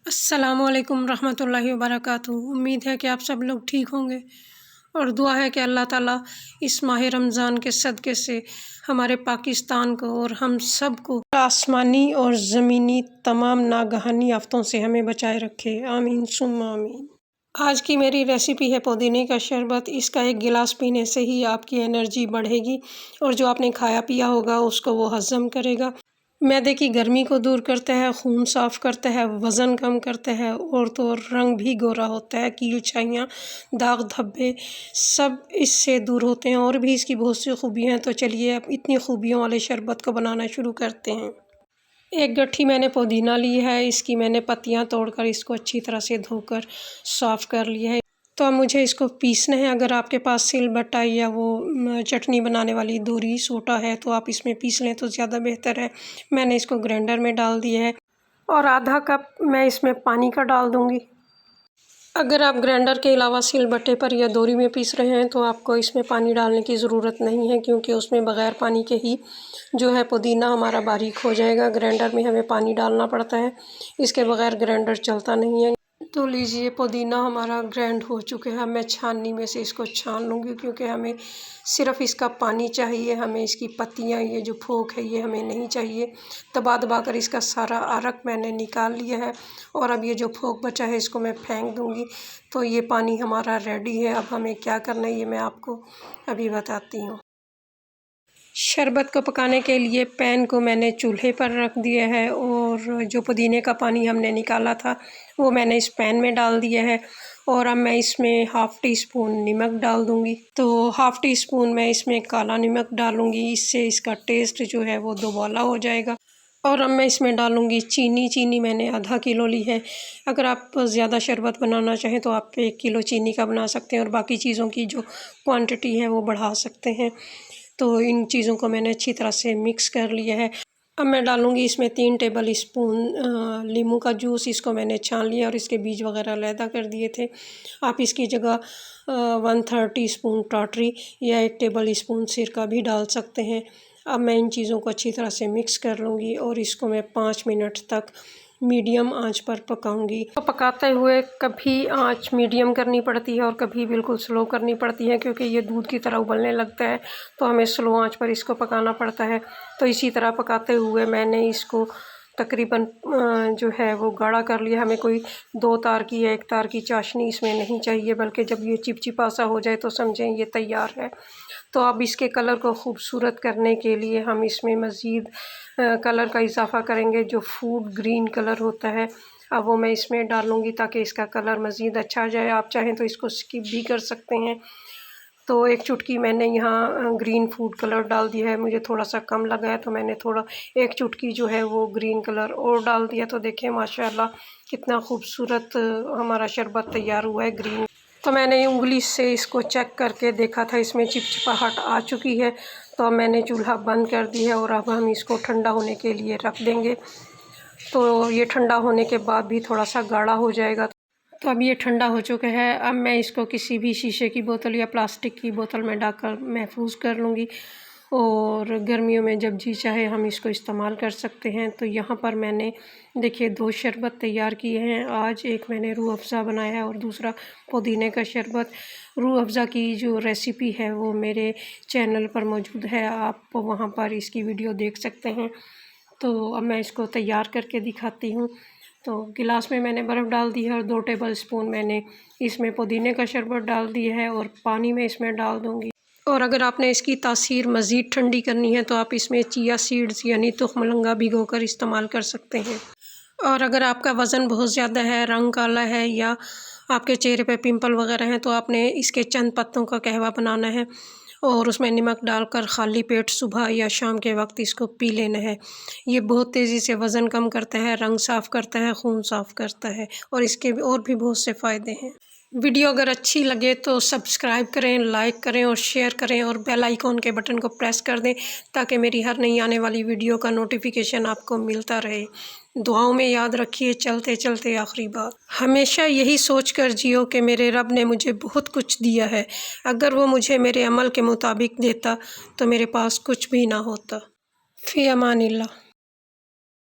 अस्सलामुअलैकुम रहमतुल्लाहि व बरकातुहू। उम्मीद है कि आप सब लोग ठीक होंगे और दुआ है कि अल्लाह ताला इस माह रमज़ान के सदक़े से हमारे पाकिस्तान को और हम सब को आसमानी और ज़मीनी तमाम नागहानी आफ़तों से हमें बचाए रखे। आमीन सुम्मा आमीन। आज की मेरी रेसिपी है पुदीने का शरबत। इसका एक गिलास पीने से ही आपकी एनर्जी बढ़ेगी और जो आपने खाया पिया होगा उसको वो हज़म करेगा। मैदे की गर्मी को दूर करता है, खून साफ़ करता है, वज़न कम करता है और तो और रंग भी गोरा होता है। कील छाइयाँ, दाग धब्बे सब इससे दूर होते हैं और भी इसकी बहुत सी खूबियाँ हैं। तो चलिए अब इतनी खूबियों वाले शरबत को बनाना शुरू करते हैं। एक गट्ठी मैंने पुदीना ली है। इसकी मैंने पत्तियाँ तोड़कर इसको अच्छी तरह से धोकर साफ़ कर लिया है। तो अब मुझे इसको पीसना है। अगर आपके पास सिलबट्टा या वो चटनी बनाने वाली दूरी सोटा है तो आप इसमें पीस लें तो ज़्यादा बेहतर है। मैंने इसको ग्राइंडर में डाल दिया है और आधा कप मैं इसमें पानी का डाल दूँगी। अगर आप ग्राइंडर के अलावा सिलबट्टे पर या दोरी में पीस रहे हैं तो आपको इसमें पानी डालने की ज़रूरत नहीं है, क्योंकि उसमें बग़ैर पानी के ही जो है पुदीना हमारा बारीक हो जाएगा। ग्राइंडर में हमें पानी डालना पड़ता है, इसके बग़ैर ग्राइंडर चलता नहीं है। तो लीजिए पुदीना हमारा ग्राइंड हो चुका है। मैं छाननी में से इसको छान लूँगी, क्योंकि हमें सिर्फ़ इसका पानी चाहिए, हमें इसकी पत्तियाँ ये जो फोक है ये हमें नहीं चाहिए। दबा दबा कर इसका सारा अरक मैंने निकाल लिया है और अब ये जो फोक बचा है इसको मैं फेंक दूँगी। तो ये पानी हमारा रेडी है। अब हमें क्या करना है ये मैं आपको अभी बताती हूँ। शरबत को पकाने के लिए पैन को मैंने चूल्हे पर रख दिया है और जो पुदीने का पानी हमने निकाला था वो मैंने इस पैन में डाल दिया है और अब मैं इसमें हाफ़ टी स्पून नमक डाल दूँगी। तो हाफ़ टी स्पून मैं इसमें काला नमक डालूँगी, इससे इसका टेस्ट जो है वो दोबाला हो जाएगा। और अब मैं इसमें डालूँगी चीनी। चीनी मैंने आधा किलो ली है। अगर आप ज़्यादा शरबत बनाना चाहें तो आप 1 किलो चीनी का बना सकते हैं और बाकी चीज़ों की जो क्वांटिटी है वो बढ़ा सकते हैं। तो इन चीज़ों को मैंने अच्छी तरह से मिक्स कर लिया है। अब मैं डालूँगी इसमें 3 टेबल स्पून नींबू का जूस। इसको मैंने छान लिया और इसके बीज वगैरह अलहदा कर दिए थे। आप इसकी जगह 1/3 टीस्पून टाटरी या 1 टेबल स्पून सिरका भी डाल सकते हैं। अब मैं इन चीज़ों को अच्छी तरह से मिक्स कर लूँगी और इसको मैं 5 मिनट तक मीडियम आंच पर पकाऊंगी। तो पकाते हुए कभी आंच मीडियम करनी पड़ती है और कभी बिल्कुल स्लो करनी पड़ती है, क्योंकि ये दूध की तरह उबलने लगता है तो हमें स्लो आंच पर इसको पकाना पड़ता है। तो इसी तरह पकाते हुए मैंने इसको तकरीबन जो है वो गाढ़ा कर लिया। हमें कोई 2 तार की या 1 तार की चाशनी इसमें नहीं चाहिए, बल्कि जब ये चिपचिपा सा हो जाए तो समझें ये तैयार है। तो अब इसके कलर को खूबसूरत करने के लिए हम इसमें मज़ीद कलर का इजाफ़ा करेंगे, जो फूड ग्रीन कलर होता है। अब वो मैं इसमें डालूँगी ताकि इसका कलर मज़ीद अच्छा आ जाए। आप चाहें तो इसको स्किप भी कर सकते हैं। तो 1 चुटकी मैंने यहाँ ग्रीन फूड कलर डाल दिया है। मुझे थोड़ा सा कम लगा है तो मैंने थोड़ा 1 चुटकी जो है वो ग्रीन कलर और डाल दिया। तो देखिए माशाल्लाह कितना खूबसूरत हमारा शरबत तैयार हुआ है ग्रीन। तो मैंने उंगली से इसको चेक करके देखा था, इसमें चिपचिपाहट आ चुकी है। तो अब मैंने चूल्हा बंद कर दिया है और अब हम इसको ठंडा होने के लिए रख देंगे। तो ये ठंडा होने के बाद भी थोड़ा सा गाढ़ा हो जाएगा। तो अब ये ठंडा हो चुका है। अब मैं इसको किसी भी शीशे की बोतल या प्लास्टिक की बोतल में डालकर महफूज कर लूँगी और गर्मियों में जब जी चाहे हम इसको इस्तेमाल कर सकते हैं। तो यहाँ पर मैंने देखिए 2 शरबत तैयार किए हैं आज। एक मैंने रूह अफ़ज़ा बनाया है और दूसरा पुदीने का शरबत। रूह अफ़ज़ा की जो रेसिपी है वो मेरे चैनल पर मौजूद है, आप वहाँ पर इसकी वीडियो देख सकते हैं। तो अब मैं इसको तैयार करके दिखाती हूँ। तो गिलास में मैंने बर्फ़ डाल दी है और 2 टेबल स्पून मैंने इसमें पुदीने का शरबत डाल दिया है और पानी में इसमें डाल दूँगी। और अगर आपने इसकी तासीर मज़ीद ठंडी करनी है तो आप इसमें चिया सीड्स यानी तुखमलंगा भिगोकर इस्तेमाल कर सकते हैं। और अगर आपका वज़न बहुत ज़्यादा है, रंग काला है या आपके चेहरे पे पिंपल वगैरह हैं तो आपने इसके चंद पत्तों का कहवा बनाना है और उसमें नमक डालकर खाली पेट सुबह या शाम के वक्त इसको पी लेना है। ये बहुत तेज़ी से वज़न कम करता है, रंग साफ़ करता है, खून साफ़ करता है और इसके और भी बहुत से फ़ायदे हैं। वीडियो अगर अच्छी लगे तो सब्सक्राइब करें, लाइक करें और शेयर करें और बेल आइकॉन के बटन को प्रेस कर दें ताकि मेरी हर नई आने वाली वीडियो का नोटिफिकेशन आपको मिलता रहे। दुआओं में याद रखिए, चलते चलते आखिरी बात, हमेशा यही सोच कर जियो कि मेरे रब ने मुझे बहुत कुछ दिया है, अगर वो मुझे मेरे अमल के मुताबिक देता तो मेरे पास कुछ भी ना होता। फ़ी अमानिल्लाह।